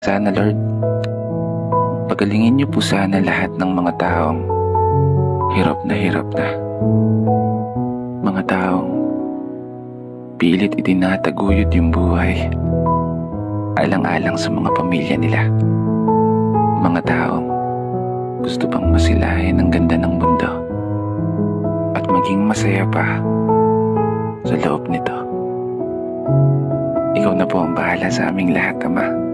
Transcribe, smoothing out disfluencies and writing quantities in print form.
Sana Lord, pagalingin niyo po sana lahat ng mga taong hirap na hirap na. Mga taong pilit itinataguyod yung buhay, alang-alang sa mga pamilya nila. Mga taong gusto pang masilahin ang ganda ng mundo at maging masaya pa sa loob nito. Ikaw na po ang bahala sa aming lahat, Ama.